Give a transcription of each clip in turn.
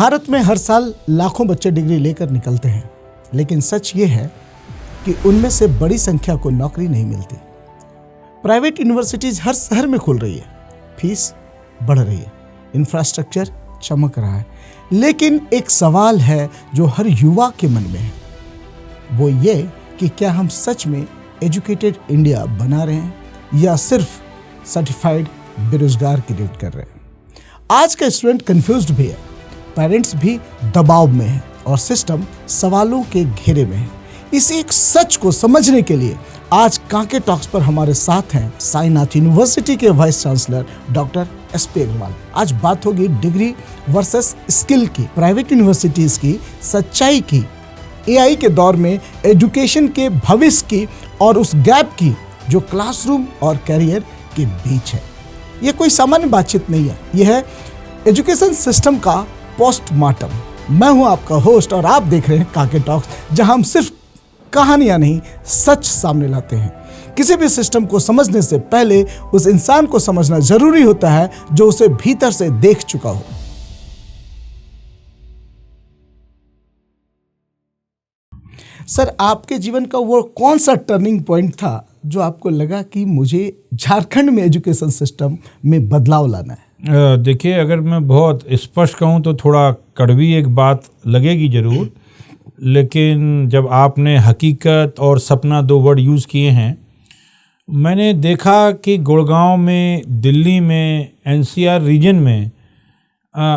भारत में हर साल लाखों बच्चे डिग्री लेकर निकलते हैं, लेकिन सच ये है कि उनमें से बड़ी संख्या को नौकरी नहीं मिलती। प्राइवेट यूनिवर्सिटीज हर शहर में खुल रही है, फीस बढ़ रही है, इंफ्रास्ट्रक्चर चमक रहा है, लेकिन एक सवाल है जो हर युवा के मन में है, वो ये कि क्या हम सच में एजुकेटेड इंडिया बना रहे हैं या सिर्फ सर्टिफाइड बेरोजगार क्रिएट कर रहे हैं। आज का स्टूडेंट कंफ्यूज्ड भी है, पेरेंट्स भी दबाव में है और सिस्टम सवालों के घेरे में है। इस एक सच को समझने के लिए आज कांके टॉक्स पर हमारे साथ हैं साईनाथ यूनिवर्सिटी के vice chancellor doctor SP Agrawal. आज बात होगी डिग्री वर्सेस स्किल की, प्राइवेट यूनिवर्सिटीज की सच्चाई की, AI के दौर में एजुकेशन के भविष्य की और उस गैप की जो क्लासरूम और कैरियर के बीच है। यह कोई सामान्य बातचीत नहीं है, यह है एजुकेशन सिस्टम का पोस्टमार्टम। मैं हूं आपका होस्ट और आप देख रहे हैं कांके टॉक्स, जहां हम सिर्फ कहानियां नहीं सच सामने लाते हैं। किसी भी सिस्टम को समझने से पहले उस इंसान को समझना जरूरी होता है जो उसे भीतर से देख चुका हो। सर, आपके जीवन का वो कौन सा टर्निंग पॉइंट था जो आपको लगा कि मुझे झारखंड में एजुकेशन सिस्टम में बदलाव लाना है? देखिए, अगर मैं बहुत स्पष्ट कहूँ तो थोड़ा कड़वी एक बात लगेगी ज़रूर, लेकिन जब आपने हकीकत और सपना दो वर्ड यूज़ किए हैं, मैंने देखा कि गुड़गांव में, दिल्ली में, NCR रीजन में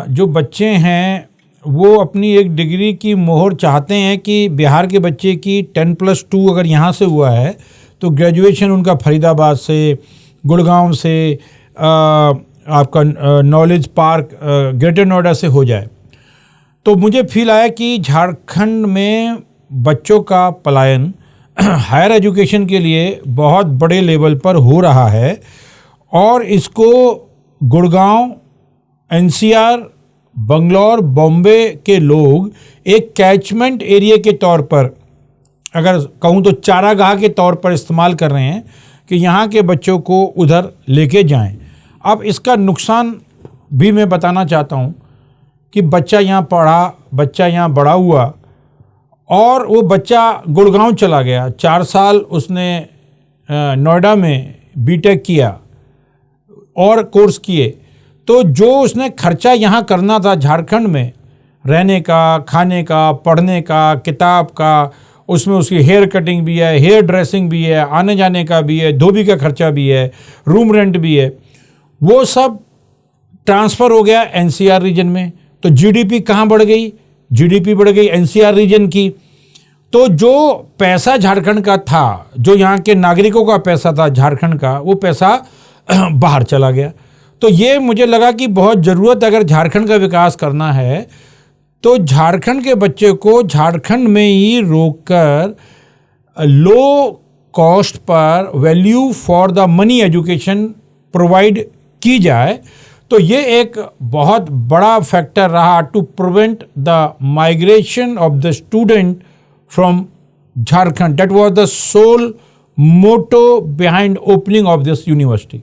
जो बच्चे हैं वो अपनी एक डिग्री की मोहर चाहते हैं कि बिहार के बच्चे की 10+2 अगर यहाँ से हुआ है तो ग्रेजुएशन उनका फरीदाबाद से, गुड़गांव से, आपका नॉलेज पार्क ग्रेटर नोएडा से हो जाए। तो मुझे फील आया कि झारखंड में बच्चों का पलायन हायर एजुकेशन के लिए बहुत बड़े लेवल पर हो रहा है और इसको गुड़गांव, NCR, बंगलौर, बॉम्बे के लोग एक कैचमेंट एरिया के तौर पर, अगर कहूँ तो चारागाह के तौर पर इस्तेमाल कर रहे हैं कि यहाँ के बच्चों को उधर लेके जाएं। अब इसका नुकसान भी मैं बताना चाहता हूँ कि बच्चा यहाँ पढ़ा, बच्चा यहाँ बड़ा हुआ और वो बच्चा गुड़गांव चला गया, 4 साल उसने नोएडा में BTech किया और कोर्स किए, तो जो उसने खर्चा यहाँ करना था झारखंड में, रहने का, खाने का, पढ़ने का, किताब का, उसमें उसकी हेयर कटिंग भी है, हेयर ड्रेसिंग भी है, आने जाने का भी है, धोबी का खर्चा भी है, रूम रेंट भी है, वो सब ट्रांसफ़र हो गया NCR रीजन में। तो GDP कहाँ बढ़ गई? GDP बढ़ गई NCR रीजन की। तो जो पैसा झारखंड का था, जो यहाँ के नागरिकों का पैसा था झारखंड का, वो पैसा बाहर चला गया। तो ये मुझे लगा कि बहुत ज़रूरत, अगर झारखंड का विकास करना है तो झारखंड के बच्चे को झारखंड में ही रोककर लो कॉस्ट पर value for the money education provide की जाए। तो ये एक बहुत बड़ा फैक्टर रहा to prevent the migration of the student from Jharkhand. That was the sole motto behind opening of this university.